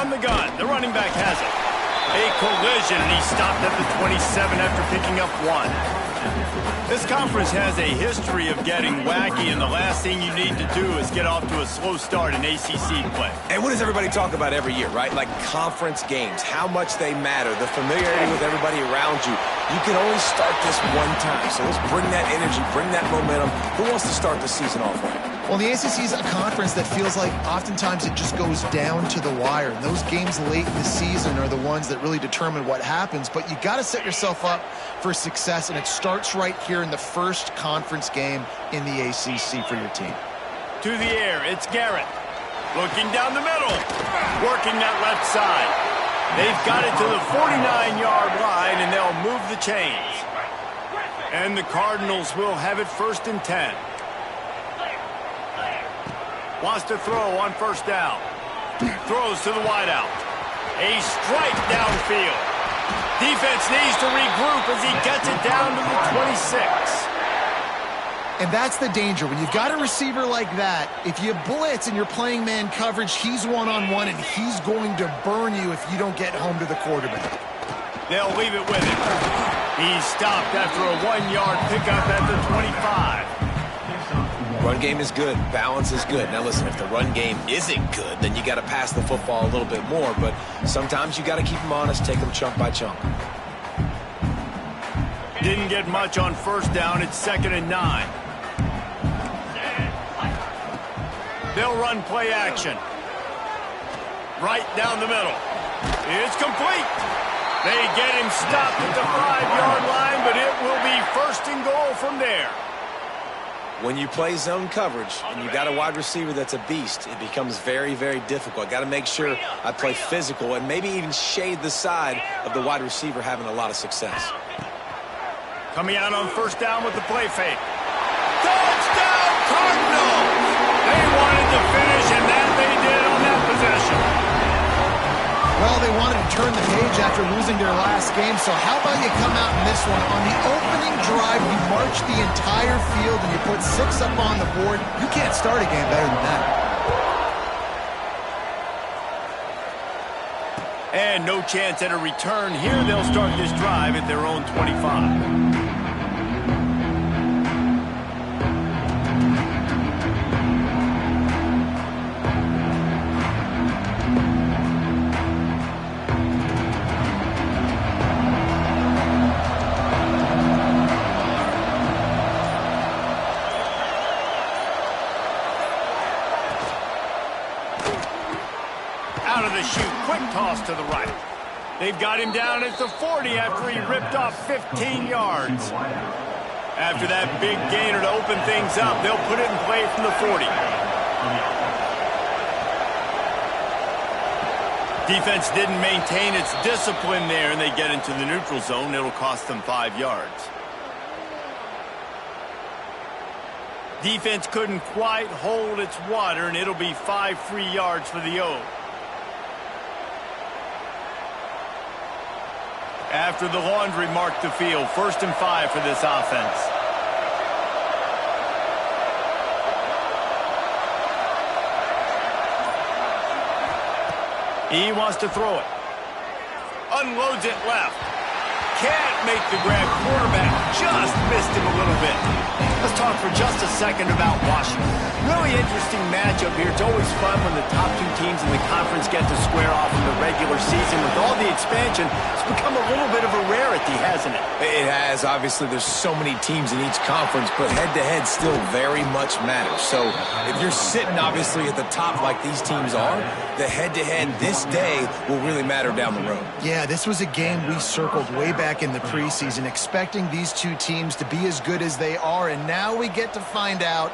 From the gun, the running back has it. A collision, and he stopped at the 27 after picking up 1. This conference has a history of getting wacky, and the last thing you need to do is get off to a slow start in ACC play. And what does everybody talk about every year, right? Like conference games, how much they matter, the familiarity with everybody around you. You can only start this one time, so let's bring that energy, bring that momentum. Who wants to start the season off right? Well, the ACC is a conference that feels like oftentimes it just goes down to the wire. And those games late in the season are the ones that really determine what happens. But you got to set yourself up for success, and it starts right here in the first conference game in the ACC for your team. To the air, it's Garrett. Looking down the middle, working that left side. They've got it to the 49-yard line, and they'll move the chains. And the Cardinals will have it 1st and 10. Wants to throw on 1st down. Throws to the wideout. A strike downfield. Defense needs to regroup as he gets it down to the 26. And that's the danger. When you've got a receiver like that, if you blitz and you're playing man coverage, he's one-on-one, and he's going to burn you if you don't get home to the quarterback. They'll leave it with him. He's stopped after a 1-yard pickup at the 25. Run game is good. Balance is good. Now listen, if the run game isn't good, then you got to pass the football a little bit more. But sometimes you got to keep them honest, take them chunk by chunk. Didn't get much on 1st down. It's 2nd and 9. They'll run play action. Right down the middle. It's complete. They get him stopped at the 5-yard line, but it will be 1st and goal from there. When you play zone coverage and you got a wide receiver that's a beast, it becomes very, very difficult. Got to make sure I play physical and maybe even shade the side of the wide receiver having a lot of success. Coming out on 1st down with the play fake. Touchdown, Cardinals! They wanted to finish, and that they did on that possession. Well, they wanted to turn the page after losing their last game, so how about you come out in this one? On the opening drive, you march the entire field and you put 6 up on the board. You can't start a game better than that. And no chance at a return here. They'll start this drive at their own 25. Out of the chute, quick toss to the right. They've got him down at the 40 after he ripped off 15 yards. After that big gainer to open things up, they'll put it in play from the 40. Defense didn't maintain its discipline there, and they get into the neutral zone. It'll cost them 5 yards. Defense couldn't quite hold its water, and it'll be 5 free yards for the O. After the laundry marked the field, 1st and 5 for this offense. He wants to throw it. Unloads it left. Can't make the grab. Quarterback just missed him a little bit. Let's talk for just a second about Washington. Really interesting matchup here. It's always fun when the top 2 teams in the conference get to square off in the regular season. With all the expansion, it's become a little bit of a rarity, hasn't it? It has. Obviously, there's so many teams in each conference, but head-to-head still very much matters. So if you're sitting, obviously, at the top like these teams are, the head-to-head this day will really matter down the road. Yeah, this was a game we circled way back in the preseason, expecting these 2 teams to be as good as they are, and now we get to find out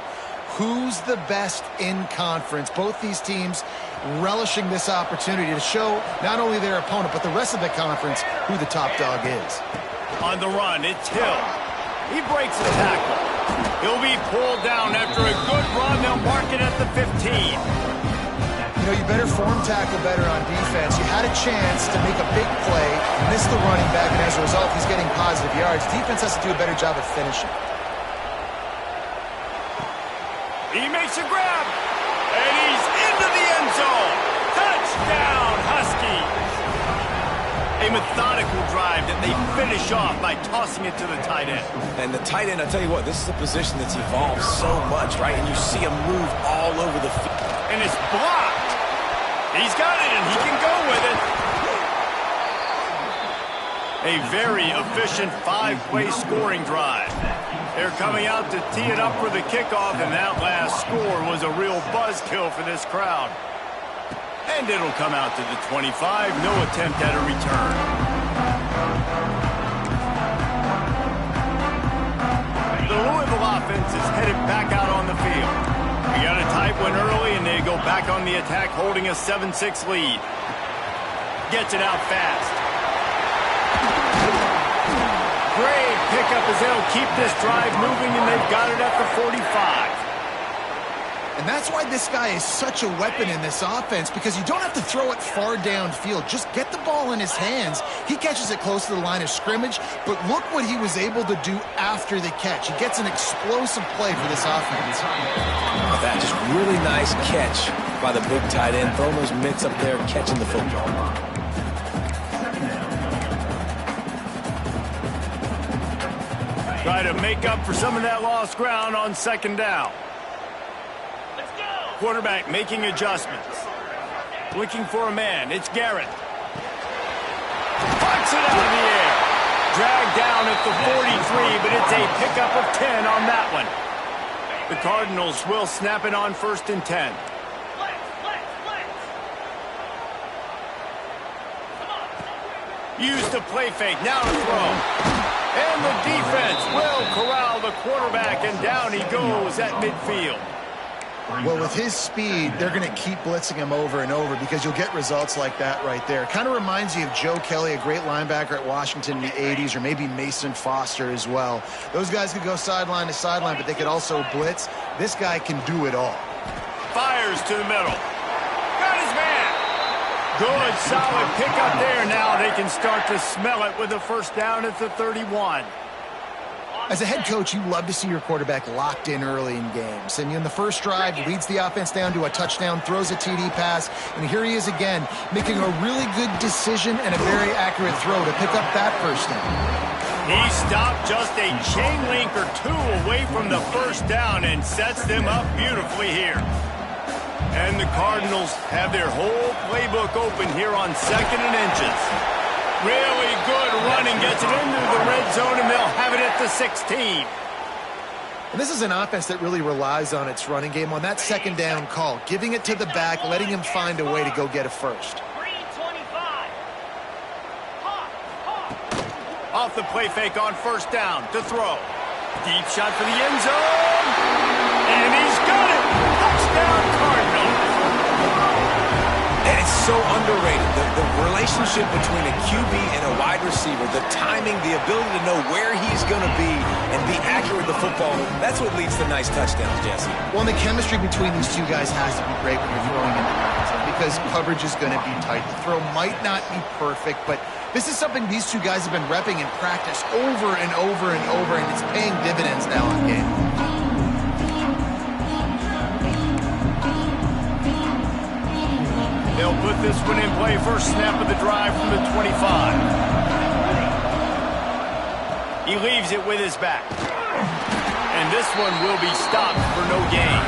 who's the best in conference. Both these teams relishing this opportunity to show not only their opponent, but the rest of the conference who the top dog is. On the run, it's Hill. He breaks the tackle. He'll be pulled down after a good run. They'll mark it at the 15. You know, you better form tackle better on defense. You had a chance to make a big play, missed the running back, and as a result, he's getting positive yards. Defense has to do a better job of finishing. He makes a grab, and he's into the end zone. Touchdown! Touchdown, Huskies! A methodical drive that they finish off by tossing it to the tight end. And the tight end, I'll tell you what, this is a position that's evolved so much, right? And you see him move all over the field. And it's blocked. He's got it, and he can go with it. A very efficient 5-play scoring drive. They're coming out to tee it up for the kickoff, and that last score was a real buzzkill for this crowd. And it'll come out to the 25. No attempt at a return. The Louisville offense is headed back out on the field. We got a tight one early, and they go back on the attack, holding a 7-6 lead. Gets it out fast. Great pickup as they'll keep this drive moving, and they've got it at the 45. And that's why this guy is such a weapon in this offense, because you don't have to throw it far downfield. Just get the ball in his hands. He catches it close to the line of scrimmage, but look what he was able to do after the catch. He gets an explosive play for this offense. That just really nice catch by the big tight end, throwing those mitts up there, catching the football. Try to make up for some of that lost ground on second down. Quarterback making adjustments. Looking for a man. It's Garrett. Puts it out of the air. Dragged down at the 43, but it's a pickup of 10 on that one. The Cardinals will snap it on 1st and 10. Used the play fake. Now to throw. And the defense will corral the quarterback, and down he goes at midfield. Well, with his speed, they're going to keep blitzing him over and over because you'll get results like that right there. It kind of reminds you of Joe Kelly, a great linebacker at Washington in the 80s, or maybe Mason Foster as well. Those guys could go sideline to sideline, but they could also blitz. This guy can do it all. Fires to the middle. Got his man. Good, solid pickup there. Now they can start to smell it with a first down at the 31. As a head coach, you love to see your quarterback locked in early in games. And in the first drive, leads the offense down to a touchdown, throws a TD pass, and here he is again, making a really good decision and a very accurate throw to pick up that first down. He stopped just a chain link or two away from the first down and sets them up beautifully here. And the Cardinals have their whole playbook open here on 2nd and inches. Really good running, gets it into the red zone, and they'll have it at the 16. And this is an offense that really relies on its running game on that second down call, giving it to the back, letting him find a way to go get a first. Off the play fake on first down to throw. Deep shot for the end zone. And he's got it. Touchdown, Cardinals. And it's so underrated. The relationship between a QB and a wide receiver, the timing, the ability to know where he's going to be and be accurate with the football, that's what leads to nice touchdowns, Jesse. Well, the chemistry between these two guys has to be great when you're throwing in the red zone because coverage is going to be tight. The throw might not be perfect, but this is something these two guys have been repping in practice over and over and over, and it's paying dividends now in game. They'll put this one in play. First snap of the drive from the 25. He leaves it with his back. And this one will be stopped for no gain.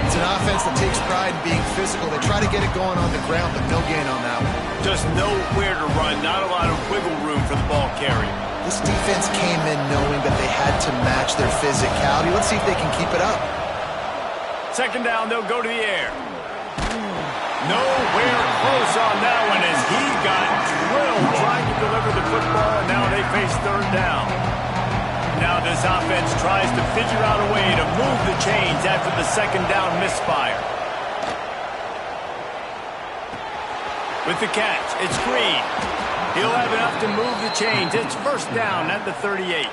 It's an offense that takes pride in being physical. They try to get it going on the ground, but no gain on that one. Just nowhere to run. Not a lot of wiggle room for the ball carrier. This defense came in knowing that they had to match their physicality. Let's see if they can keep it up. Second down, they'll go to the air. Nowhere close on that one as he got drilled trying to deliver the football, and now they face third down. Now this offense tries to figure out a way to move the chains after the second down misfire. With the catch, it's Green. He'll have enough to move the chains. It's first down at the 38.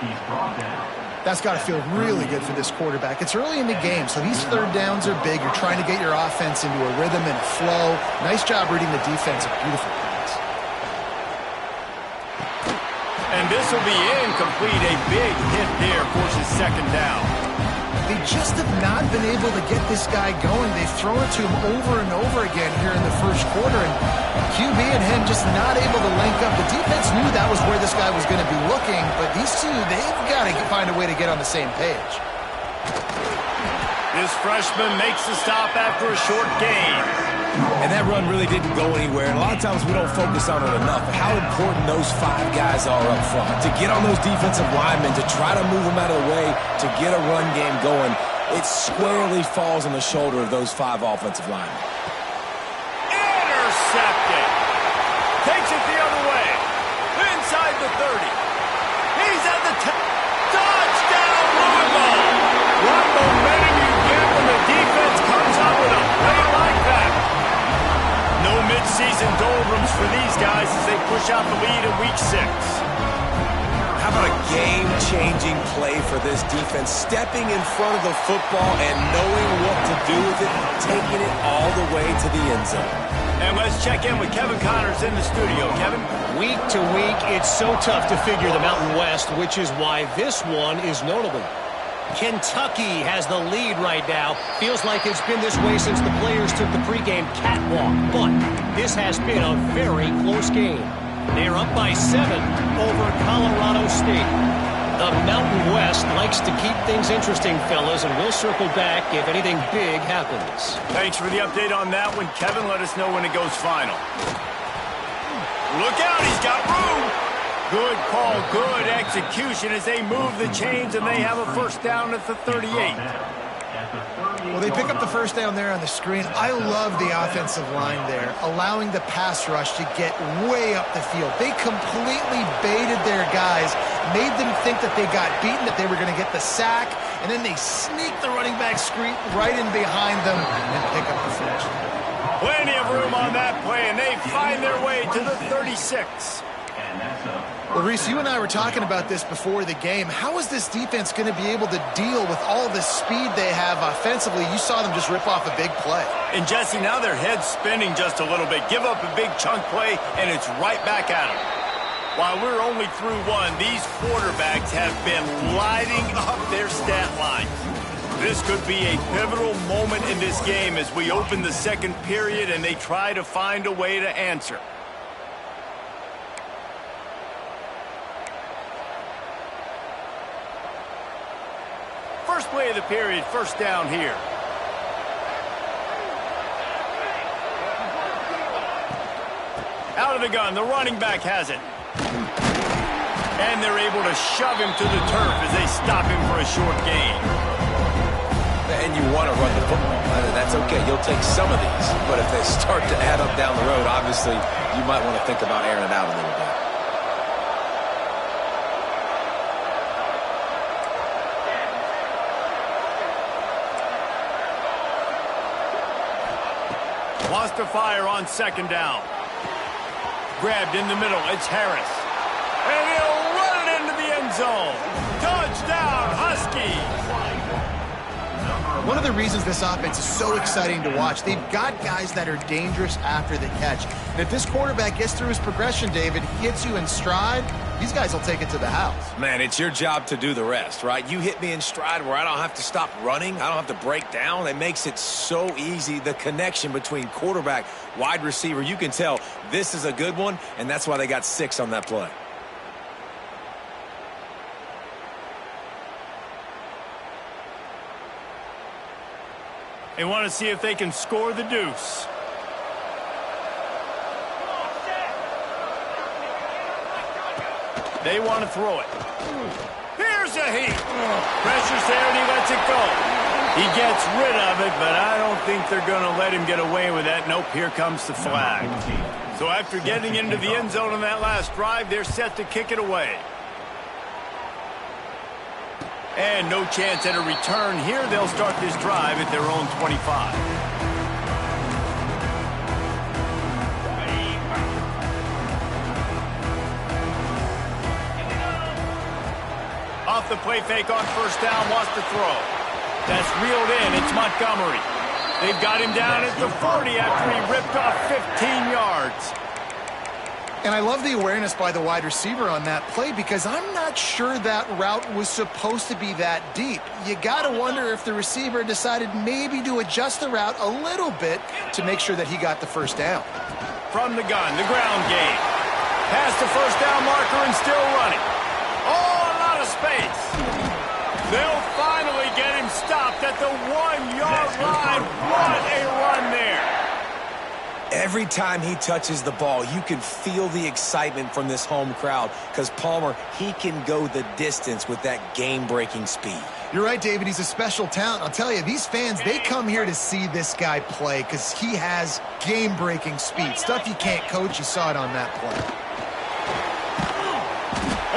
That's got to feel really good for this quarterback. It's early in the game, so these third downs are big. You're trying to get your offense into a rhythm and a flow. Nice job reading the defense. A beautiful pass. And this will be incomplete. A big hit there forces second down. they just have not been able to get this guy going. They've thrown it to him over and over again here in the first quarter, and QB and him just not able to link up. The defense knew that was where this guy was going to be looking, but these two, they've got to find a way to get on the same page. This freshman makes the stop after a short gain. And that run really didn't go anywhere. And a lot of times we don't focus on it enough. How important those 5 guys are up front. To get on those defensive linemen, to try to move them out of the way, to get a run game going, it squarely falls on the shoulder of those 5 offensive linemen. Intercepted. Takes it the other way. Inside the 30. He's at the 10. Touchdown, Louisville. What momentum you get when the defense comes out with a play like that. No mid-season doldrums for these guys as they push out the lead in Week 6. How about a game-changing play for this defense? Stepping in front of the football and knowing what to do with it, taking it all the way to the end zone. And let's check in with Kevin Connors in the studio. Kevin? Week to week, it's so tough to figure the Mountain West, which is why this one is notable. Kentucky has the lead right now. Feels like it's been this way since the players took the pregame catwalk. But this has been a very close game. They're up by 7 over Colorado State. The Mountain West likes to keep things interesting, fellas, and we'll circle back if anything big happens. Thanks for the update on that one, Kevin. Let us know when it goes final. Look out, he's got room. Good call, good execution as they move the chains and they have a first down at the 38. Well, they pick up the first down there on the screen. I love the offensive line there, allowing the pass rush to get way up the field. They completely baited their guys, made them think that they got beaten, that they were going to get the sack, and then they sneak the running back screen right in behind them and pick up the first. Plenty of room on that play, and they find their way to the 36. Well, Reese, you and I were talking about this before the game. How is this defense going to be able to deal with all the speed they have offensively? You saw them just rip off a big play. And, Jesse, now their head's spinning just a little bit. Give up a big chunk play, and it's right back at them. While we're only through one, these quarterbacks have been lighting up their stat line. This could be a pivotal moment in this game as we open the second period and they try to find a way to answer. First play of the period, first down here. Out of the gun, the running back has it. And they're able to shove him to the turf as they stop him for a short gain. And you want to run the football. That's okay. You'll take some of these. But if they start to add up down the road, obviously, you might want to think about airing it out a little bit. Wants to fire on second down. Grabbed in the middle. It's Harris. And he'll run it into the end zone. Touchdown, Huskies. One of the reasons this offense is so exciting to watch, they've got guys that are dangerous after the catch. And if this quarterback gets through his progression, David, he hits you in stride, these guys will take it to the house. Man, it's your job to do the rest, right? You hit me in stride where I don't have to stop running. I don't have to break down. It makes it so easy. The connection between quarterback, wide receiver, you can tell this is a good one, and that's why they got 6 on that play. They want to see if they can score the deuce. They want to throw it. Here's a heat. Pressure's there and he lets it go. He gets rid of it, but I don't think they're going to let him get away with that. Nope, here comes the flag. So after getting into the end zone on that last drive, they're set to kick it away. And no chance at a return here. They'll start this drive at their own 25. Off the play fake on first down, wants to throw. That's reeled in. It's Montgomery. They've got him down at the 40 after he ripped off 15 yards. And I love the awareness by the wide receiver on that play because I'm not sure that route was supposed to be that deep. You got to wonder if the receiver decided maybe to adjust the route a little bit to make sure that he got the first down. From the gun, the ground game. Past the first down marker and still running. Oh, a lot of space. They'll finally get him stopped at the 1-yard line. What a run there. Every time he touches the ball, you can feel the excitement from this home crowd because Palmer, he can go the distance with that game-breaking speed. You're right, David. He's a special talent. I'll tell you, these fans, they come here to see this guy play because he has game-breaking speed. Stuff you can't coach. You saw it on that play.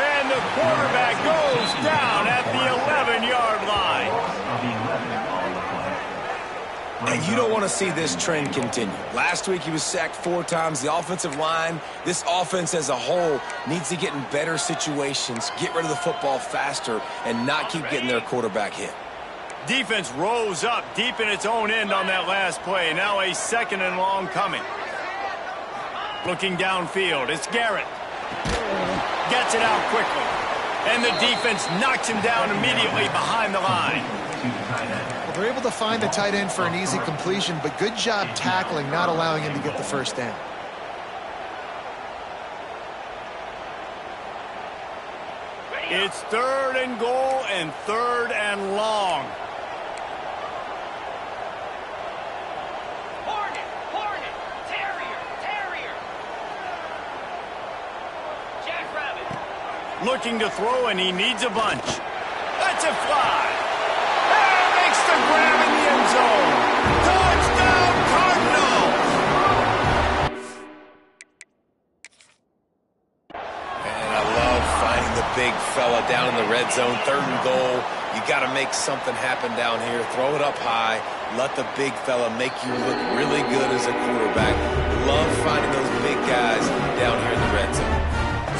And the quarterback goes down at the 11-yard line. And you don't want to see this trend continue. Last week he was sacked 4 times. The offensive line, this offense as a whole needs to get in better situations, get rid of the football faster, and not keep getting their quarterback hit. Defense rose up deep in its own end on that last play. Now a 2nd and long coming. Looking downfield, it's Garrett. Gets it out quickly. And the defense knocks him down immediately behind the line. They're able to find the tight end for an easy completion, but good job tackling, not allowing him to get the first down. It's 3rd and goal and 3rd and long. Hornet, Terrier. Jackrabbit. Looking to throw, and he needs a bunch. That's a fly. The grab in the end zone. Touchdown, Cardinals! And I love finding the big fella down in the red zone. 3rd and goal. You got to make something happen down here. Throw it up high. Let the big fella make you look really good as a quarterback. Love finding those big guys down here in the red zone.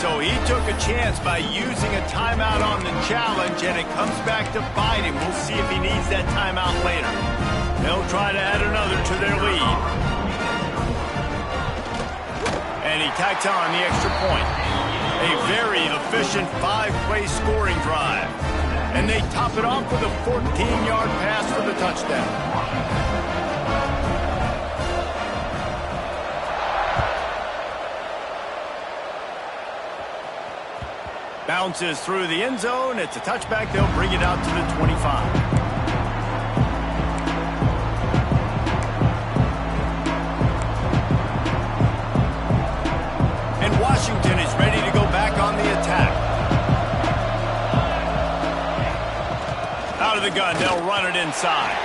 So he took a chance by using a timeout on the challenge, and it comes back to bite him. We'll see if he needs that timeout later. They'll try to add another to their lead. And he tacks on the extra point. A very efficient 5-play scoring drive. And they top it off with a 14-yard pass for the touchdown. Bounces through the end zone. It's a touchback. They'll bring it out to the 25. And Washington is ready to go back on the attack. Out of the gun, they'll run it inside.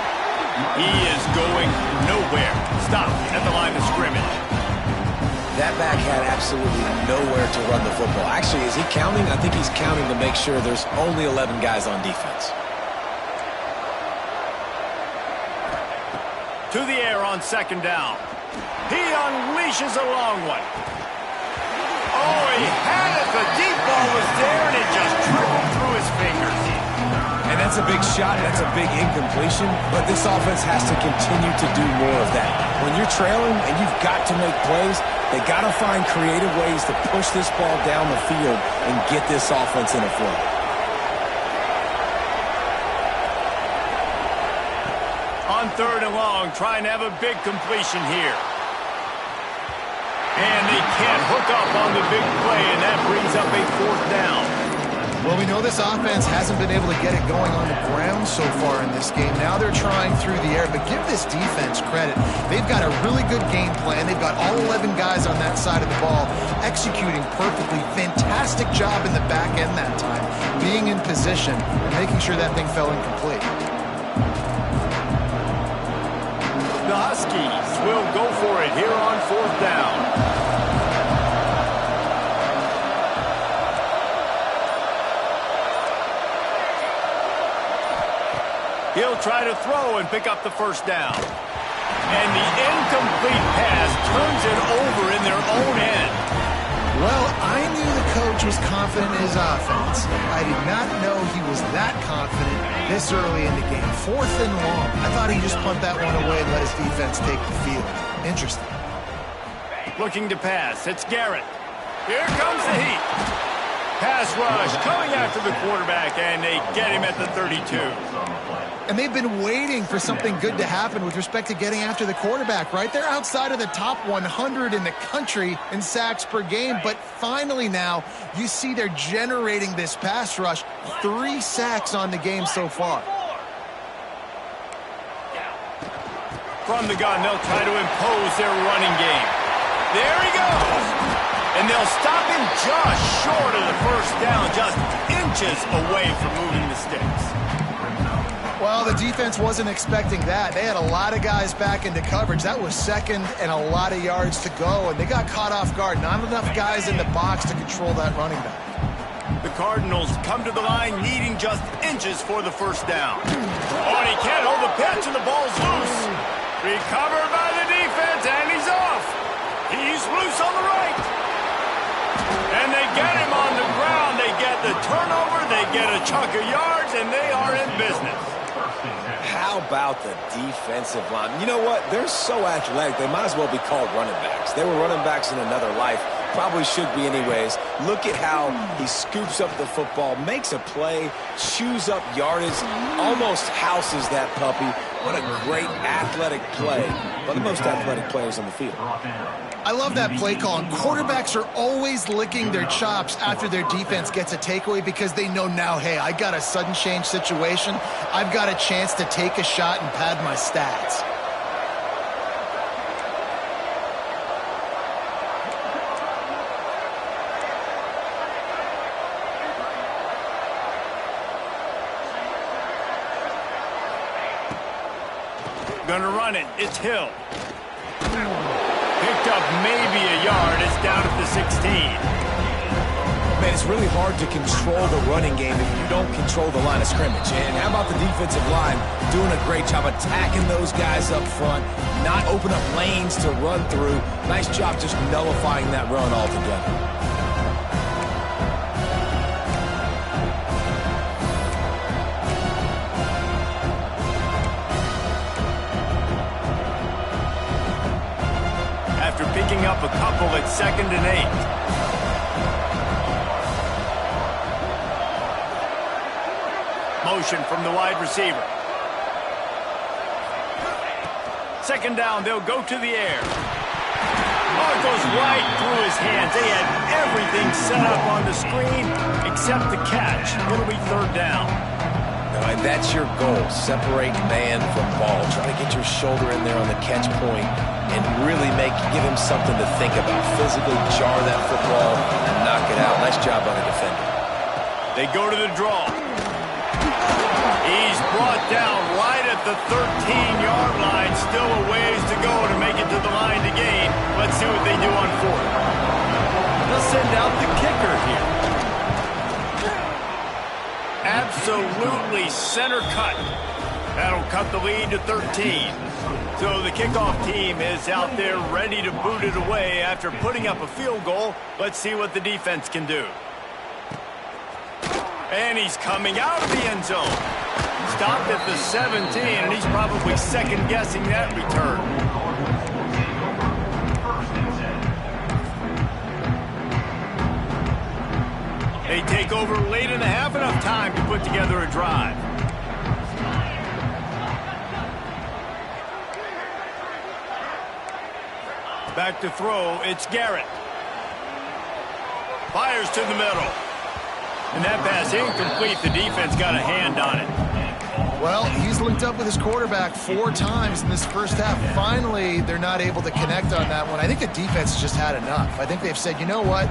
He is going nowhere. Stopped at the line of scrimmage. That back had absolutely nowhere to run the football. Actually, is he counting? I think he's counting to make sure there's only 11 guys on defense. To the air on 2nd down. He unleashes a long one. Oh, he had it. The deep ball was there, and it just trickled through his fingers. And that's a big shot. That's a big incompletion. But this offense has to continue to do more of that. When you're trailing and you've got to make plays, they got to find creative ways to push this ball down the field and get this offense in a flow. On 3rd and long, trying to have a big completion here. And they can't hook up on the big play, and that brings up a 4th down. Well, we know this offense hasn't been able to get it going on the ground so far in this game. Now they're trying through the air, but give this defense credit. They've got a really good game plan. They've got all 11 guys on that side of the ball executing perfectly. Fantastic job in the back end that time, being in position and making sure that thing fell incomplete. The Huskies will go for it here on 4th down. He'll try to throw and pick up the first down. And the incomplete pass turns it over in their own end. Well, I knew the coach was confident in his offense. I did not know he was that confident this early in the game. 4th and long. I thought he'd just punt that one away and let his defense take the field. Interesting. Looking to pass. It's Garrett. Here comes the heat. Pass rush coming after the quarterback, and they get him at the 32. And they've been waiting for something good to happen with respect to getting after the quarterback, right? They're outside of the top 100 in the country in sacks per game, but finally now you see they're generating this pass rush. 3 sacks on the game so far. From the gun, they'll try to impose their running game. There he goes. And they'll stop him just short of the first down, just inches away from moving the sticks. Well, the defense wasn't expecting that. They had a lot of guys back into coverage. That was second and a lot of yards to go, and they got caught off guard. Not enough guys in the box to control that running back. The Cardinals come to the line needing just inches for the first down. Oh, and he can't hold the pitch, and the ball's loose. Recovered by the defense, and he's off. He's loose on the right. And they get him on the ground. They get the turnover. They get a chunk of yards, and they are in business. How about the defensive line? You know what? They're so athletic, they might as well be called running backs. They were running backs in another life. Probably should be anyways. Look at how he scoops up the football, makes a play, chews up yardage, almost houses that puppy. What a great athletic play. One of the most athletic players on the field. I love that play call. And quarterbacks are always licking their chops after their defense gets a takeaway because they know now, hey, I got a sudden change situation. I've got a chance to take a shot and pad my stats. Gonna run it. It's Hill. Picked up maybe a yard. It's down at the 16. Man, it's really hard to control the running game if you don't control the line of scrimmage. And how about the defensive line doing a great job attacking those guys up front, not open up lanes to run through. Nice job just nullifying that run altogether. Picking up a couple at 2nd and 8. Motion from the wide receiver. 2nd down, they'll go to the air. Oh, it goes right through his hands. They had everything set up on the screen except the catch. It'll be 3rd down. And that's your goal. Separate man from ball. Try to get your shoulder in there on the catch point and really give him something to think about. Physically jar that football and knock it out. Nice job on the defender. They go to the draw. He's brought down right at the 13-yard line. Still a ways to go to make it to the line to gain. Let's see what they do on 4th. They'll send out the kicker here. Absolutely center cut. That'll cut the lead to 13. So the kickoff team is out there ready to boot it away after putting up a field goal. Let's see what the defense can do. And he's coming out of the end zone. Stopped at the 17, and he's probably second-guessing that return. They take over late in the half, enough time to put together a drive. Back to throw, it's Garrett. Fires to the middle. And that pass incomplete. The defense got a hand on it. Well, he's linked up with his quarterback 4 times in this first half. Finally, they're not able to connect on that one. I think the defense has just had enough. I think they've said, you know what?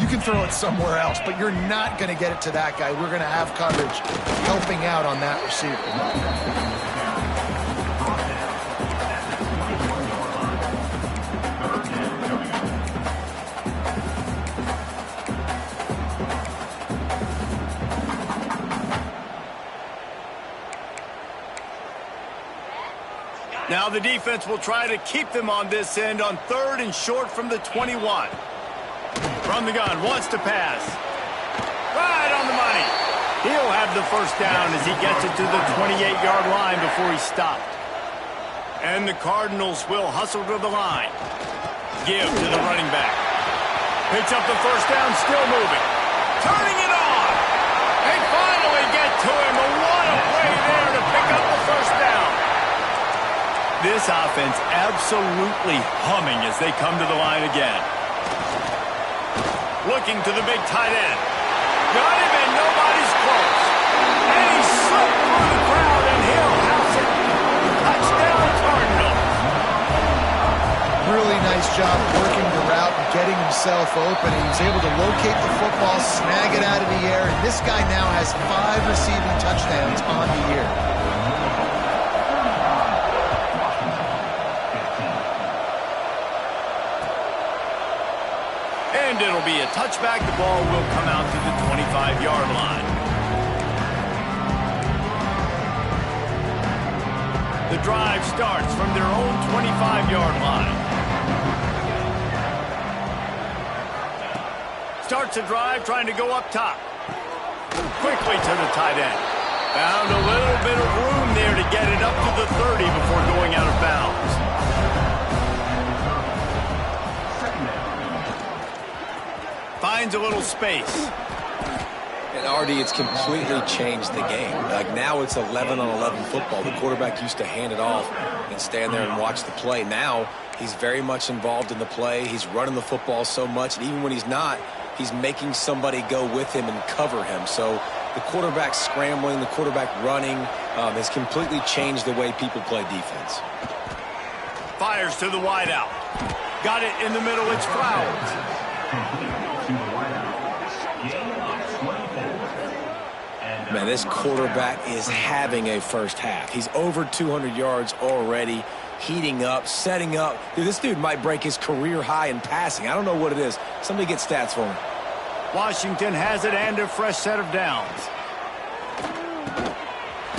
You can throw it somewhere else, but you're not going to get it to that guy. We're going to have coverage helping out on that receiver. Now the defense will try to keep them on this end on 3rd and short from the 21. From the gun, wants to pass. Right on the money. He'll have the first down as he gets it to the 28-yard line before he's stopped. And the Cardinals will hustle to the line. Give to the running back. Picks up the first down, still moving. Turning it on. They finally get to him. But what a play there to pick up the first down. This offense absolutely humming as they come to the line again. Looking to the big tight end. Got him and nobody's close. And he slipped through the crowd and he'll house it. Touchdown Cardinals. Really nice job working the route and getting himself open. He was able to locate the football, snag it out of the air, and this guy now has 5 receiving touchdowns on the year. And it'll be a touchback. The ball will come out to the 25-yard line. The drive starts from their own 25-yard line. Starts a drive trying to go up top. Quickly to the tight end. Found a little bit of room there to get it up to the 30 before going out of bounds. Finds a little space. And Artie, it's completely changed the game. Like now it's 11-on-11 football. The quarterback used to hand it off and stand there and watch the play. Now he's very much involved in the play. He's running the football so much, and even when he's not, he's making somebody go with him and cover him. So the quarterback scrambling, the quarterback running has completely changed the way people play defense. Fires to the wideout. Got it in the middle. It's Flowers. Man, this quarterback is having a first half. He's over 200 yards already, heating up, setting up. Dude, this dude might break his career high in passing. I don't know what it is. Somebody get stats for him. Washington has it and a fresh set of downs.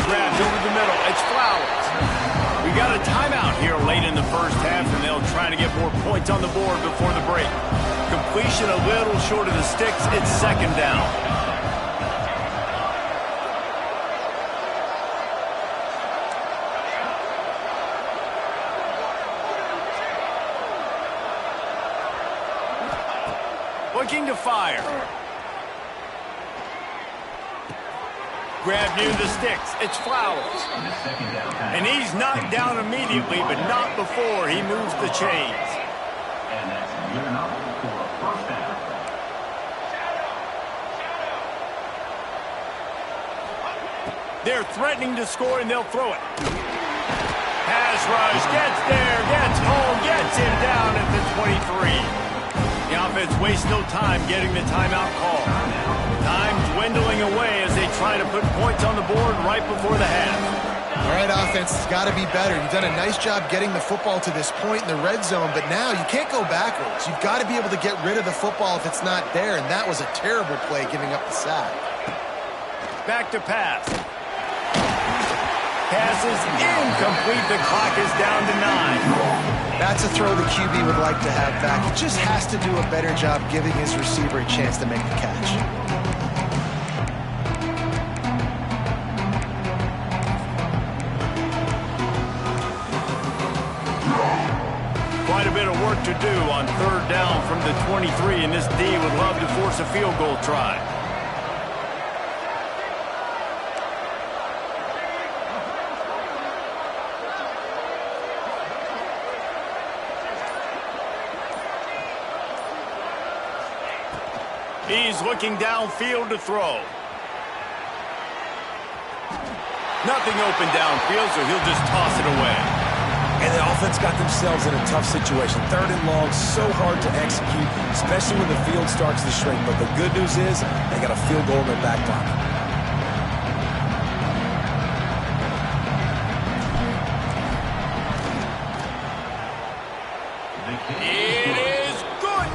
Grabs over the middle. It's Flowers. We got a timeout here late in the first half, and they'll try to get more points on the board before the break. Completion a little short of the sticks. It's second down. Looking to fire. Grab near the sticks. It's Flowers. And he's knocked down immediately, but not before he moves the chains. And that's good enough for a first down. They're threatening to score, and they'll throw it. Pass rush. Gets there. Gets home. Gets him down at the 23. The offense wastes no time getting the timeout call. Time dwindling away as they try to put points on the board right before the half. All right, offense has got to be better. You've done a nice job getting the football to this point in the red zone, but now you can't go backwards. You've got to be able to get rid of the football if it's not there, and that was a terrible play giving up the sack. Back to pass. Pass is incomplete. The clock is down to 9. That's a throw the QB would like to have back. He just has to do a better job giving his receiver a chance to make the catch. Quite a bit of work to do on third down from the 23, and this D would love to force a field goal try. He's looking downfield to throw. Nothing open downfield, so he'll just toss it away. And the offense got themselves in a tough situation. Third and long, so hard to execute, especially when the field starts to shrink. But the good news is they got a field goal in their back pocket. It is good.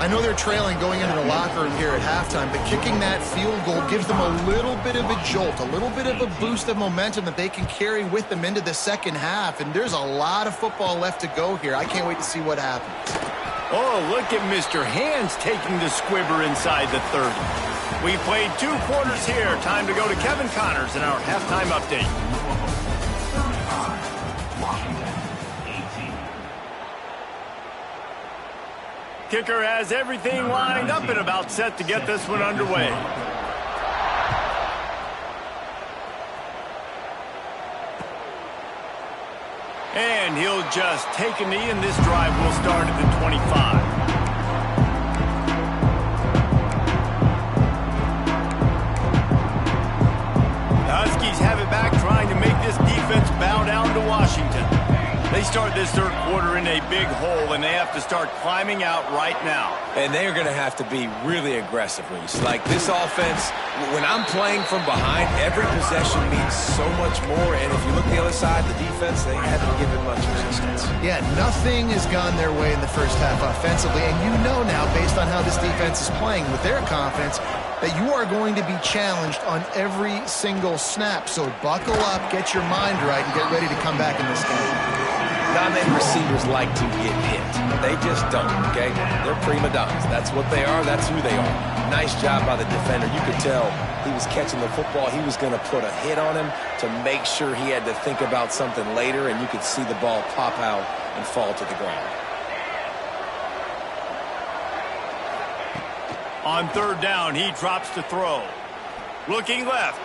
I know they're trailing going into the locker room here at halftime, but kicking that field goal gives them a little bit of a jolt, a little bit of a boost of momentum that they can carry with them into the second half. And there's a lot of football left to go here. I can't wait to see what happens. Oh, look at Mr. Hands taking the squibber inside the 30. We played 2 quarters here. Time to go to Kevin Connors in our halftime update. Kicker has everything lined up and about set to get this one underway. And he'll just take a knee, and this drive will start at the 25. The Huskies have it back, trying to make this defense bow down to Washington. They start this third quarter in a big hole, and they have to start climbing out right now. And they're going to have to be really aggressive, Reese. Like this offense, when I'm playing from behind, every possession means so much more. And if you look the other side, the defense, they haven't given much resistance. Yeah, nothing has gone their way in the first half offensively. And you know now, based on how this defense is playing with their confidence, that you are going to be challenged on every single snap. So buckle up, get your mind right, and get ready to come back in this game. Not receivers like to get hit. They just don't, okay? They're prima donnas. That's what they are. That's who they are. Nice job by the defender. You could tell he was catching the football. He was going to put a hit on him to make sure he had to think about something later, and you could see the ball pop out and fall to the ground. On third down, he drops to throw. Looking left.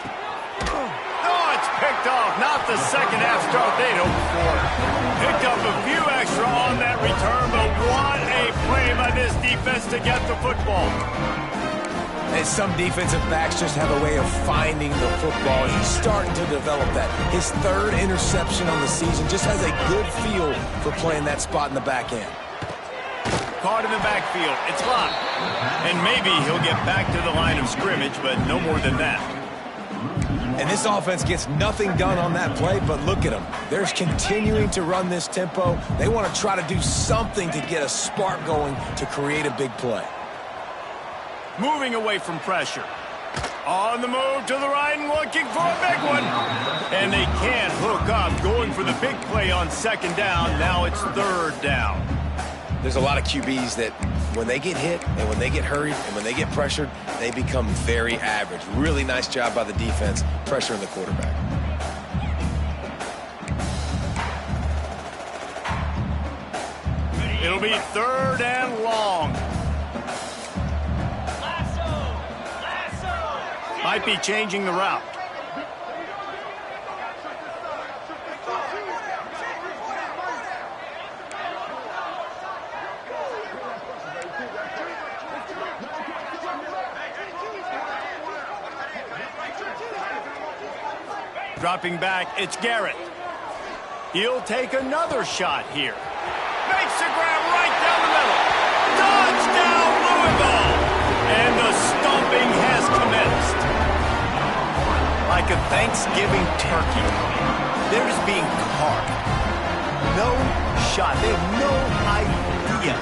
Oh, it's picked off. Not the second half start they'd hoped for. Picked up a few extra on that return, but what a play by this defense to get the football. And some defensive backs just have a way of finding the football. He's starting to develop that. His third interception on the season, just has a good feel for playing that spot in the back end. Caught in the backfield. It's locked. And maybe he'll get back to the line of scrimmage, but no more than that. And this offense gets nothing done on that play, but look at them. They're continuing to run this tempo. They want to try to do something to get a spark going to create a big play. Moving away from pressure. On the move to the right and looking for a big one. And they can't hook up, going for the big play on second down. Now it's third down. There's a lot of QBs that when they get hit and when they get hurried and when they get pressured, they become very average. Really nice job by the defense, pressuring the quarterback. It'll be third and long. Might be changing the route. Dropping back, it's Garrett. He'll take another shot here. Makes a grab right down the middle. Touchdown, Louisville! And the stomping has commenced. Like a Thanksgiving turkey, they're just being carved. No shot. They have no idea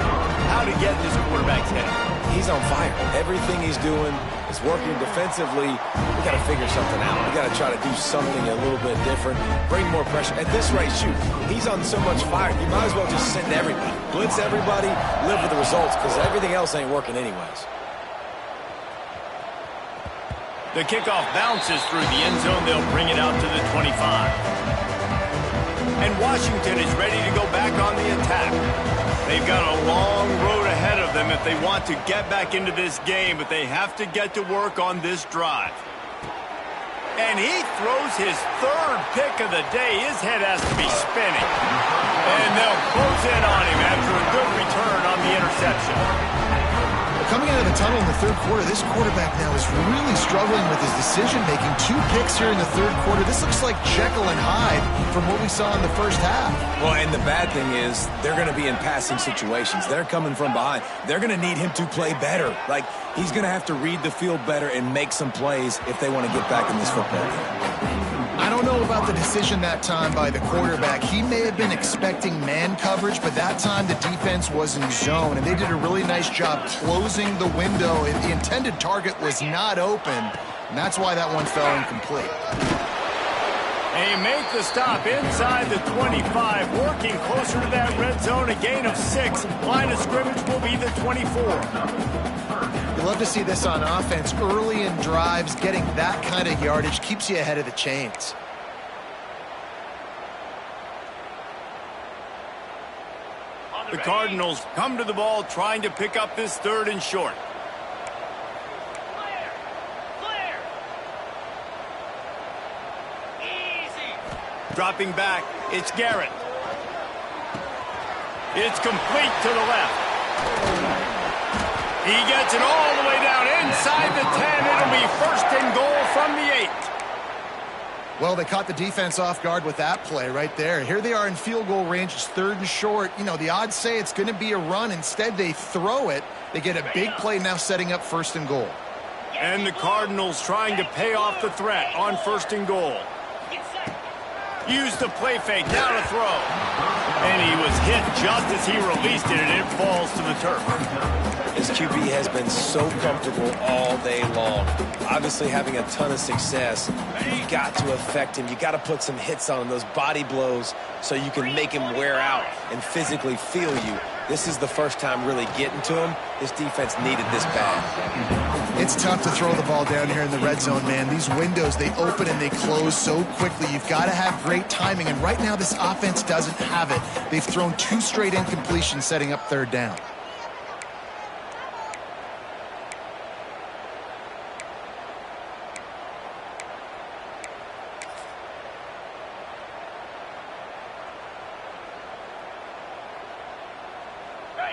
how to get in this quarterback's head. He's on fire. Everything he's doing is working defensively. We got to figure something out. We got to try to do something a little bit different. Bring more pressure. At this rate, shoot, he's on so much fire. You might as well just send everybody. Blitz everybody, live with the results, because everything else ain't working anyways. The kickoff bounces through the end zone. They'll bring it out to the 25. And Washington is ready to go back on the attack. They've got a long road ahead of them if they want to get back into this game, but they have to get to work on this drive. And he throws his third pick of the day. His head has to be spinning. And they'll close in on him after a good return on the interception. Coming out of the tunnel in the third quarter, this quarterback now is really struggling with his decision-making. 2 picks here in the third quarter. This looks like Jekyll and Hyde from what we saw in the first half. Well, and the bad thing is they're going to be in passing situations. They're coming from behind. They're going to need him to play better. Like, he's going to have to read the field better and make some plays if they want to get back in this football game. I don't know about the decision that time by the quarterback. He may have been expecting man coverage, but that time the defense was in zone, and they did a really nice job closing the window. The intended target was not open, and that's why that one fell incomplete. They make the stop inside the 25, working closer to that red zone, a gain of 6. Line of scrimmage will be the 24. You love to see this on offense. Early in drives, getting that kind of yardage keeps you ahead of the chains. On The Cardinals come to the ball trying to pick up this 3rd and short. Clear. Easy. Dropping back, it's Garrett. It's complete to the left. He gets it all the way down inside the 10. It'll be 1st and goal from the 8. Well, they caught the defense off guard with that play right there. Here they are in field goal range. It's 3rd and short. You know, the odds say it's going to be a run. Instead, they throw it. They get a big play now setting up 1st and goal. And the Cardinals trying to pay off the threat on 1st and goal. Use the play fake, now to throw. And he was hit just as he released it, and it falls to the turf. His QB has been so comfortable all day long. Obviously having a ton of success. You've got to affect him. You've got to put some hits on him, those body blows, so you can make him wear out and physically feel you. This is the first time really getting to him. This defense needed this bad. It's tough to throw the ball down here in the red zone, man. These windows, they open and they close so quickly. You've got to have great timing, and right now this offense doesn't have it. They've thrown 2 straight incompletions setting up 3rd down.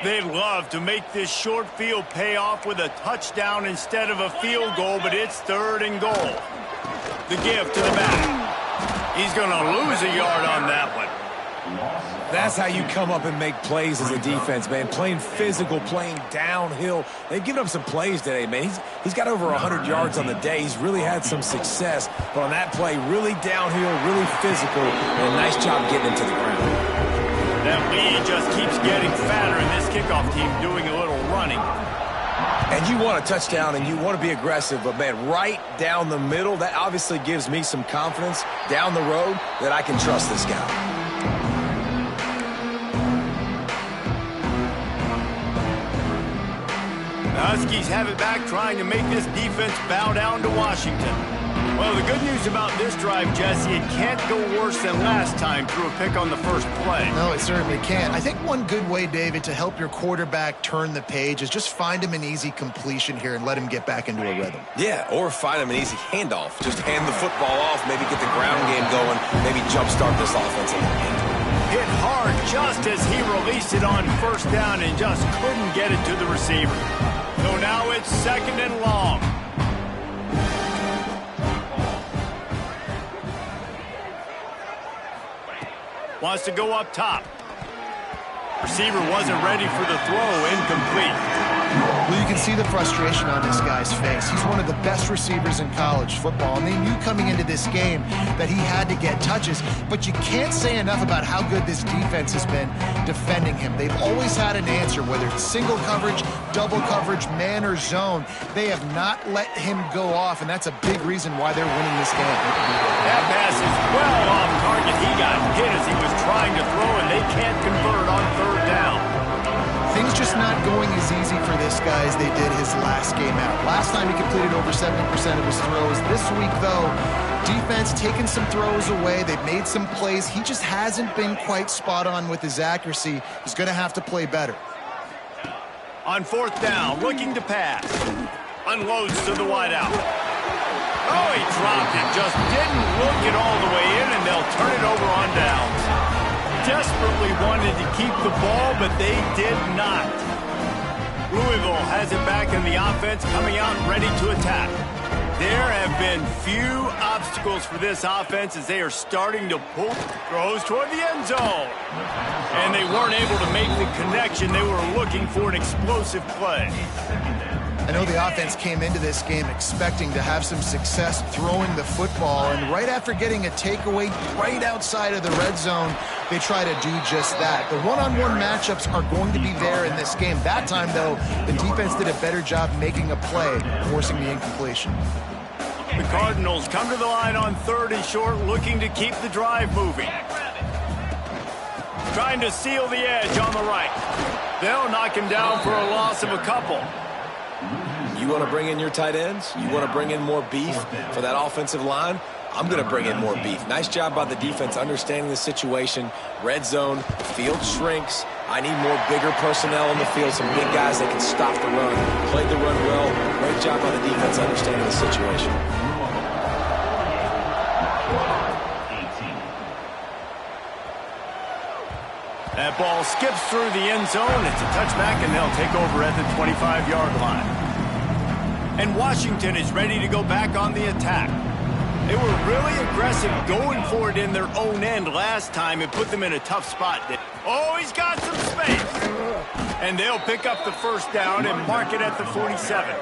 They'd love to make this short field pay off with a touchdown instead of a field goal, but it's 3rd and goal. The give to the back. He's going to lose a yard on that one. That's how you come up and make plays as a defense, man. Playing physical, playing downhill. They've given up some plays today, man. He's got over 100 yards on the day. He's really had some success. But on that play, really downhill, really physical, and a nice job getting him to the ground. That lead just keeps getting fatter, and this kickoff team doing a little running. And you want a touchdown, and you want to be aggressive, but, man, right down the middle, that obviously gives me some confidence down the road that I can trust this guy. The Huskies have it back, trying to make this defense bow down to Washington. Well, the good news about this drive, Jesse, it can't go worse than last time through a pick on the first play. No, it certainly can't. I think one good way, David, to help your quarterback turn the page is just find him an easy completion here and let him get back into a rhythm. Yeah, or find him an easy handoff. Just hand the football off, maybe get the ground game going, maybe jumpstart this offense a little bit. Hit hard just as he released it on 1st down and just couldn't get it to the receiver. So now it's 2nd and long. Wants to go up top. Receiver wasn't ready for the throw, incomplete. Well, you can see the frustration on this guy's face. He's one of the best receivers in college football, and they knew coming into this game that he had to get touches, but you can't say enough about how good this defense has been defending him. They've always had an answer, whether it's single coverage, double coverage, man or zone. They have not let him go off, and that's a big reason why they're winning this game. That pass is well off target. He got hit as he was trying to throw, and they can't convert on 3rd down. Things just not going as easy for this guy as they did his last game out. Last time he completed over 70% of his throws. This week, though, defense taking some throws away. They've made some plays. He just hasn't been quite spot on with his accuracy. He's going to have to play better. On 4th down, looking to pass. Unloads to the wideout. Oh, he dropped it. Just didn't look it all the way in, and they'll turn it over on downs. Desperately wanted to keep the ball, but they did not. Louisville has it back in the offense, coming out ready to attack. There have been few obstacles for this offense as they are starting to pull throws toward the end zone. And they weren't able to make the connection. They were looking for an explosive play. I know the offense came into this game expecting to have some success throwing the football, and right after getting a takeaway right outside of the red zone, they try to do just that. The one-on-one matchups are going to be there in this game. That time, though, the defense did a better job making a play, forcing the incompletion. The Cardinals come to the line on 3rd and short, looking to keep the drive moving. Trying to seal the edge on the right. They'll knock him down for a loss of a couple. You want to bring in your tight ends? You want to bring in more beef for that offensive line? I'm going to bring in more beef. Nice job by the defense understanding the situation. Red zone, field shrinks. I need more bigger personnel on the field, some big guys that can stop the run. Played the run well. Great job by the defense understanding the situation. That ball skips through the end zone. It's a touchback, and they'll take over at the 25-yard line. And Washington is ready to go back on the attack. They were really aggressive going for it in their own end last time. It put them in a tough spot. Oh, he's got some space. And they'll pick up the first down and mark it at the 47.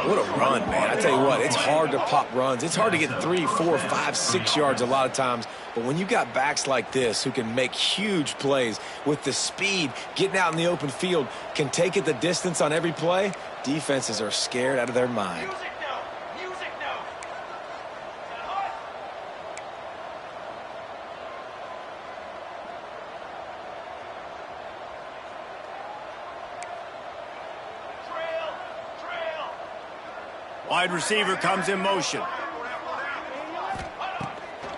What a run, man. I tell you what, it's hard to pop runs. It's hard to get 3, 4, 5, 6 yards a lot of times. But when you got backs like this who can make huge plays with the speed, getting out in the open field, can take it the distance on every play, defenses are scared out of their mind. Wide receiver comes in motion.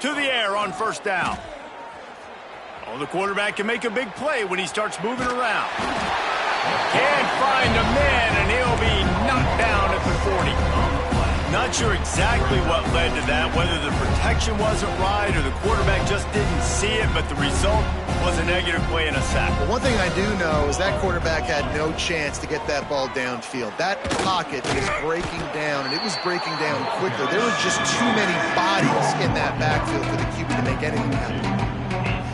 To the air on first down. Oh, the quarterback can make a big play when he starts moving around. Can't find a man, and he'll be knocked down at the 40. Not sure exactly what led to that, whether the protection wasn't right or the quarterback just didn't see it, but the result was a negative play and a sack. Well, one thing I do know is that quarterback had no chance to get that ball downfield. That pocket is breaking down, and it was breaking down quickly. There were just too many bodies in that backfield for the QB to make anything happen.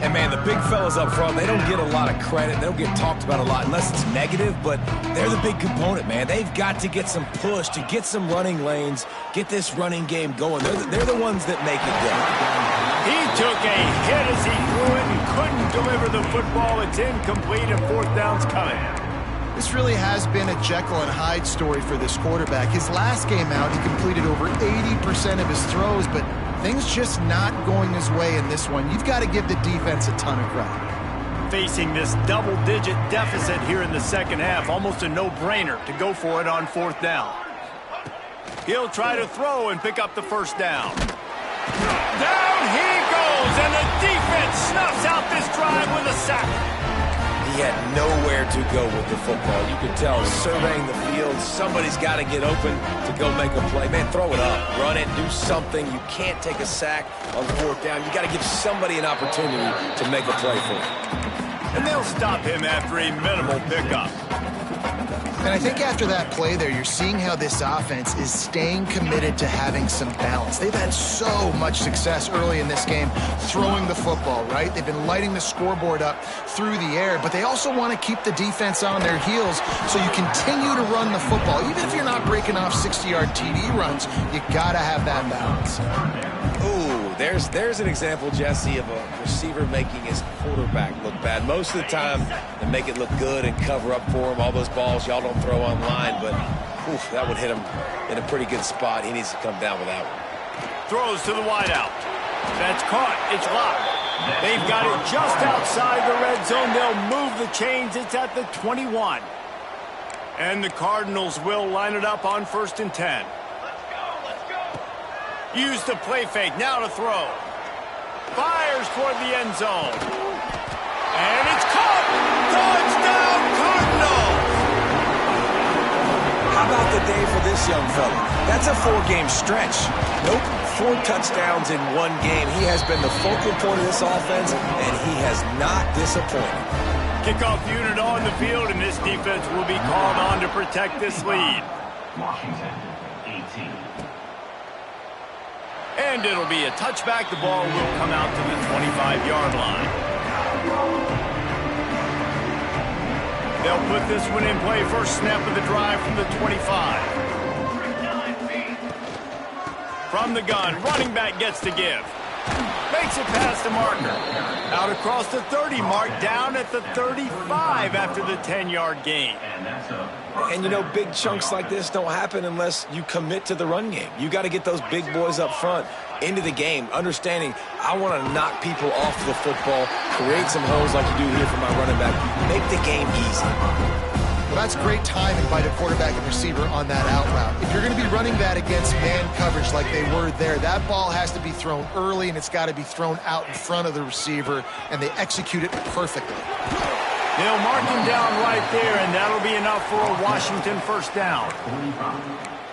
And, man, the big fellas up front, they don't get a lot of credit. They don't get talked about a lot unless it's negative, but they're the big component, man. They've got to get some push, to get some running lanes, get this running game going. They're the ones that make it go. He took a hit as he threw it and couldn't deliver the football. It's incomplete, and fourth down's coming. This really has been a Jekyll and Hyde story for this quarterback. His last game out, he completed over 80% of his throws, but things just not going his way in this one. You've got to give the defense a ton of credit. Facing this double-digit deficit here in the second half, almost a no-brainer to go for it on fourth down. He'll try to throw and pick up the first down. Down he goes, and the defense snuffs out this drive with a sack. He had nowhere to go with the football. You could tell, surveying the field, somebody's got to get open to go make a play. Man, throw it up, run it, do something. You can't take a sack on fourth down. You got to give somebody an opportunity to make a play for him. And they'll stop him after a minimal pickup. And I think after that play there, you're seeing how this offense is staying committed to having some balance. They've had so much success early in this game throwing the football, right? They've been lighting the scoreboard up through the air, but they also want to keep the defense on their heels, so you continue to run the football. Even if you're not breaking off 60-yard TD runs, you got to have that balance. Ooh, there's an example, Jesse, of a receiver making his quarterback look bad. Most of the time, they make it look good and cover up for him. All those balls y'all don't throw online, but oof, that would hit him in a pretty good spot. He needs to come down with that one. Throws to the wideout. That's caught. It's locked. They've got it just outside the red zone. They'll move the chains. It's at the 21. And the Cardinals will line it up on 1st and 10. Use the play fake, now to throw. Fires toward the end zone. And it's caught! Touchdown, Cardinals! How about the day for this young fella? That's a 4-game stretch. Nope, 4 touchdowns in 1 game. He has been the focal point of this offense, and he has not disappointed. Kickoff unit on the field, and this defense will be called on to protect this lead. Washington, 18. And it'll be a touchback. The ball will come out to the 25-yard line. They'll put this one in play. First snap of the drive from the 25. From the gun, running back gets to give. Makes it past the marker. Out across the 30 mark, down at the 35 after the 10-yard gain. And, you know, big chunks like this don't happen unless you commit to the run game. You got to get those big boys up front into the game, understanding I want to knock people off the football, create some holes like you do here for my running back, make the game easy. Well, that's great timing by the quarterback and receiver on that out route. If you're going to be running that against man coverage like they were there, that ball has to be thrown early, and it's got to be thrown out in front of the receiver, and they execute it perfectly. They'll mark him down right there, and that'll be enough for a Washington first down.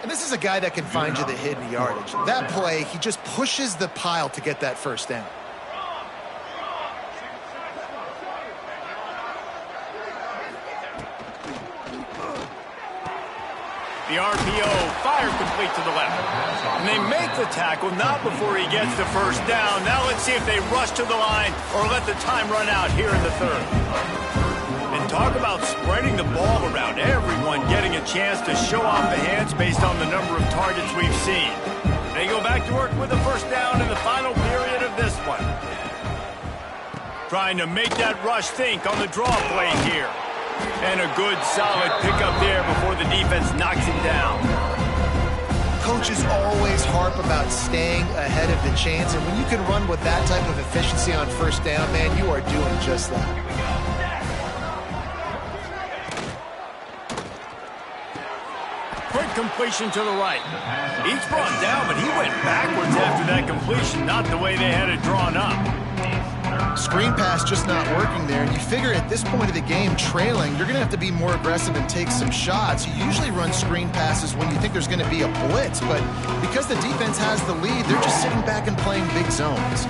And this is a guy that can find you the hidden yardage. That play, he just pushes the pile to get that first down. The RPO fires complete to the left. And they make the tackle, not before he gets the first down. Now let's see if they rush to the line or let the time run out here in the third. And talk about spreading the ball around, everyone getting a chance to show off the hands based on the number of targets we've seen. They go back to work with the first down in the final period of this one. Trying to make that rush think on the draw play here. And a good, solid pickup there before the defense knocks him down. Coaches always harp about staying ahead of the chains, and when you can run with that type of efficiency on first down, man, you are doing just that. Quick completion to the right. He's brought down, but he went backwards after that completion, not the way they had it drawn up. Screen pass just not working there, and you figure at this point of the game, trailing, you're going to have to be more aggressive and take some shots. You usually run screen passes when you think there's going to be a blitz, but because the defense has the lead, they're just sitting back and playing big zones.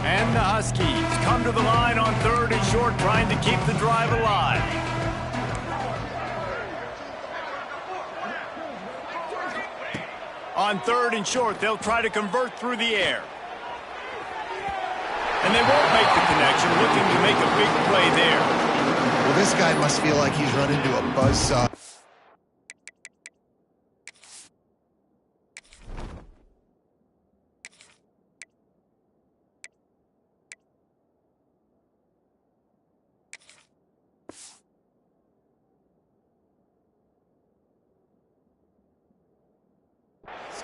And the Huskies come to the line on third and short, trying to keep the drive alive. On third and short, they'll try to convert through the air. And they won't make the connection, looking to make a big play there. Well, this guy must feel like he's run into a buzzsaw.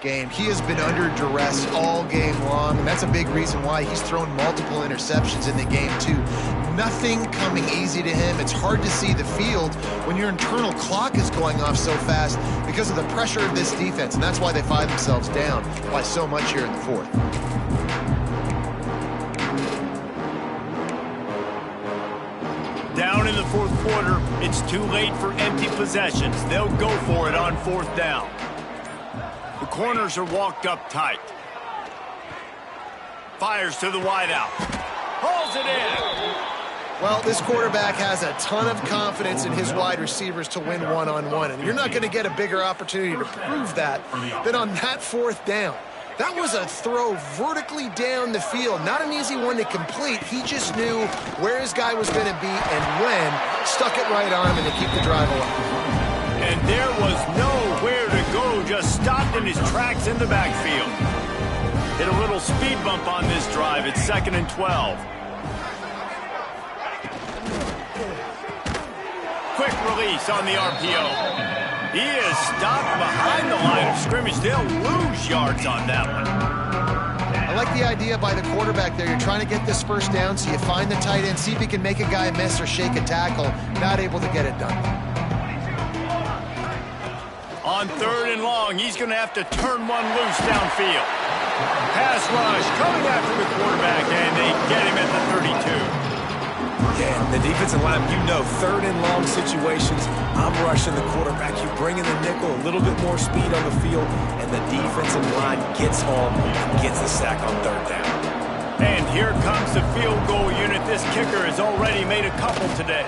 Game. He has been under duress all game long, and that's a big reason why he's thrown multiple interceptions in the game too. Nothing coming easy to him. It's hard to see the field when your internal clock is going off so fast because of the pressure of this defense, and that's why they find themselves down by so much here in the fourth. Down in the fourth quarter, it's too late for empty possessions. They'll go for it on fourth down. The corners are walked up tight. Fires to the wideout. Hauls it in. Well, this quarterback has a ton of confidence in his wide receivers to win one-on-one, and you're not going to get a bigger opportunity to prove that than on that fourth down. That was a throw vertically down the field. Not an easy one to complete. He just knew where his guy was going to be and when. Stuck it right on him and to keep the drive alive. And there was nowhere to go, just stopped in his tracks in the backfield. Hit a little speed bump on this drive. It's 2nd and 12. Quick release on the RPO. He is stopped behind the line of scrimmage. They'll lose yards on that one. I like the idea by the quarterback there. You're trying to get this first down, so you find the tight end, see if he can make a guy miss or shake a tackle. Not able to get it done. On third and long, he's going to have to turn one loose downfield. Pass rush coming after the quarterback, and they get him at the 32. Yeah, the defensive line, you know, third and long situations, I'm rushing the quarterback. You bring in the nickel, a little bit more speed on the field, and the defensive line gets home and gets the sack on third down. And here comes the field goal unit. This kicker has already made a couple today.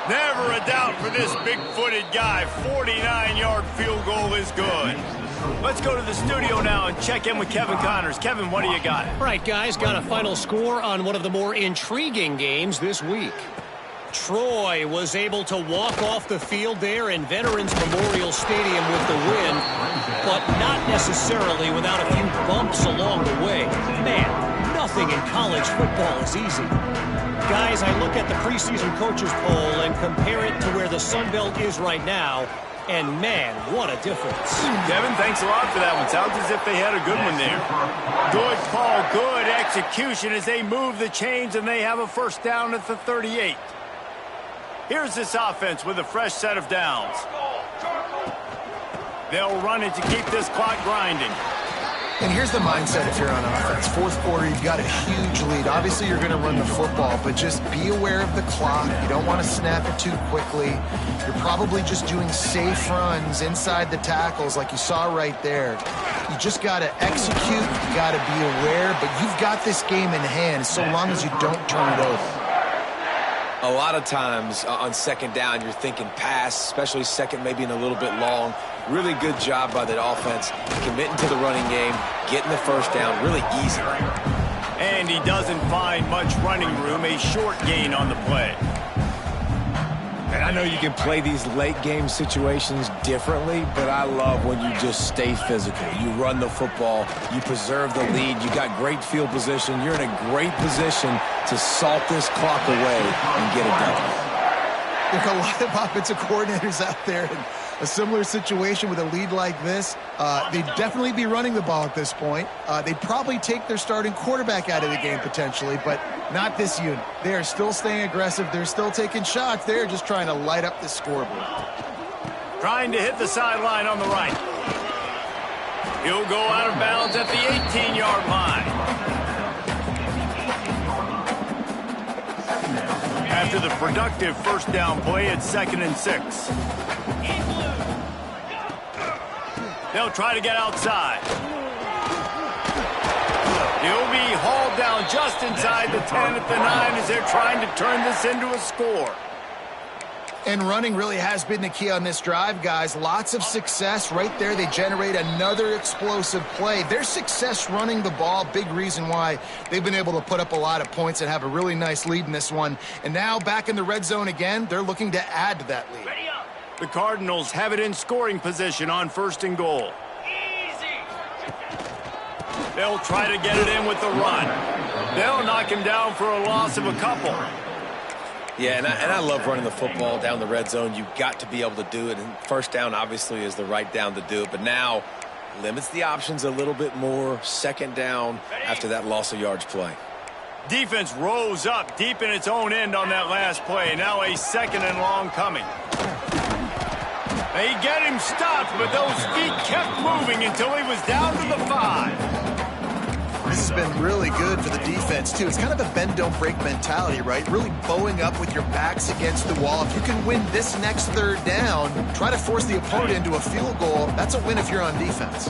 Never a doubt for this big-footed guy. 49-yard field goal is good. Let's go to the studio now and check in with Kevin Connors. Kevin, what do you got? All right, guys, got a final score on one of the more intriguing games this week. Troy was able to walk off the field there in Veterans Memorial Stadium with the win, but not necessarily without a few bumps along the way. Man, nothing in college football is easy. Guys, I look at the preseason coaches poll and compare it to where the Sun Belt is right now, and man, what a difference. Kevin, thanks a lot for that one. Sounds as if they had a good one there. Good call, good execution as they move the chains and they have a first down at the 38. Here's this offense with a fresh set of downs. They'll run it to keep this clock grinding. And here's the mindset if you're on offense. Fourth quarter, you've got a huge lead. Obviously, you're going to run the football, but just be aware of the clock. You don't want to snap it too quickly. You're probably just doing safe runs inside the tackles like you saw right there. You just got to execute. You got to be aware, but you've got this game in hand so long as you don't turn it over. A lot of times on second down, you're thinking pass, especially second, maybe in a little bit long. Really good job by that offense, committing to the running game, getting the first down, really easy. And he doesn't find much running room, a short gain on the play. And I know you can play these late game situations differently, but I love when you just stay physical. You run the football, you preserve the lead, you got great field position, you're in a great position to salt this clock away and get it done. There's a lot of offensive coordinators out there in a similar situation with a lead like this. They'd definitely be running the ball at this point. They'd probably take their starting quarterback out of the game potentially, but not this unit. They are still staying aggressive. They're still taking shots. They're just trying to light up the scoreboard. Trying to hit the sideline on the right. He'll go out of bounds at the 18-yard line. After the productive first down play, it's 2nd and 6. They'll try to get outside. He'll be hauled down just inside the 10 at the 9 as they're trying to turn this into a score. And running really has been the key on this drive, guys. Lots of success right there. They generate another explosive play. Their success running the ball, big reason why they've been able to put up a lot of points and have a really nice lead in this one. And now back in the red zone again, they're looking to add to that lead. The Cardinals have it in scoring position on 1st and goal. They'll try to get it in with the run. They'll knock him down for a loss of a couple. Yeah, and I love running the football down the red zone. You've got to be able to do it. And first down, obviously, is the right down to do it. But now limits the options a little bit more. Second down after that loss of yards play. Defense rose up deep in its own end on that last play. Now a 2nd and long coming. They get him stopped, but those feet kept moving until he was down to the 5. This has been really good for the defense, too. It's kind of a bend-don't-break mentality, right? Really bowing up with your backs against the wall. If you can win this next third down, try to force the opponent into a field goal. That's a win if you're on defense.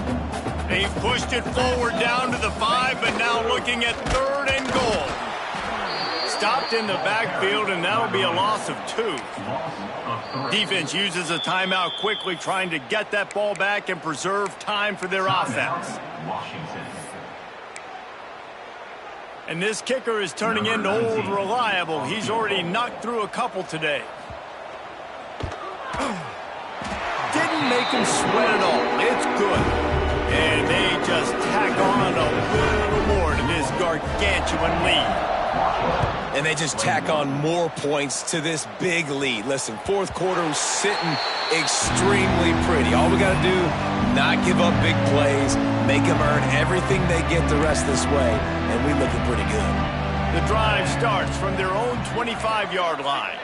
They've pushed it forward down to the 5, but now looking at 3rd and goal. Stopped in the backfield, and that'll be a loss of 2. Defense uses a timeout quickly, trying to get that ball back and preserve time for their offense. And this kicker is turning into old reliable. He's already knocked through a couple today. Didn't make him sweat at all. It's good. And they just tack on a little more to this gargantuan lead. And they just tack on more points to this big lead. Listen, fourth quarter was sitting extremely pretty. All we got to do, not give up big plays, make them earn everything they get the rest this way, and we looking pretty good. The drive starts from their own 25-yard line.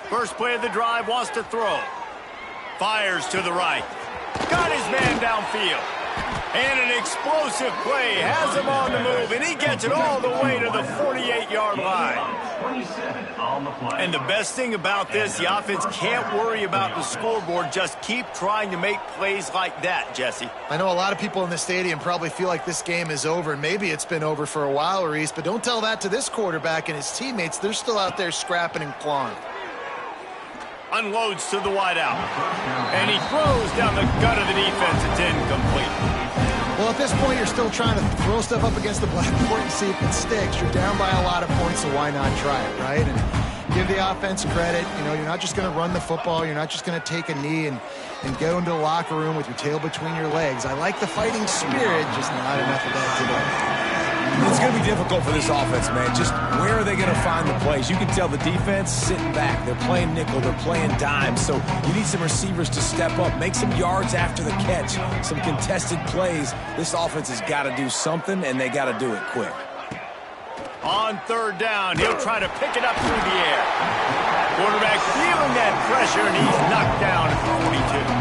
First play of the drive, wants to throw. Fires to the right. Got his man downfield. And an explosive play has him on the move, and he gets it all the way to the 48-yard line. And the best thing about this, the offense can't worry about the scoreboard. Just keep trying to make plays like that, Jesse. I know a lot of people in the stadium probably feel like this game is over, and maybe it's been over for a while, Reese, but don't tell that to this quarterback and his teammates. They're still out there scrapping and clawing. Unloads to the wideout. And he throws down the gut of the defense. It's incomplete. Well, at this point, you're still trying to throw stuff up against the blackboard and see if it sticks. You're down by a lot of points, so why not try it, right? And give the offense credit. You know, you're not just going to run the football. You're not just going to take a knee and go into the locker room with your tail between your legs. I like the fighting spirit, just not enough of that today. It's going to be difficult for this offense, man. Just where are they going to find the plays? You can tell the defense sitting back. They're playing nickel. They're playing dime. So you need some receivers to step up, make some yards after the catch, some contested plays. This offense has got to do something, and they got to do it quick. On third down, he'll try to pick it up through the air. Quarterback feeling that pressure, and he's knocked down at the 42.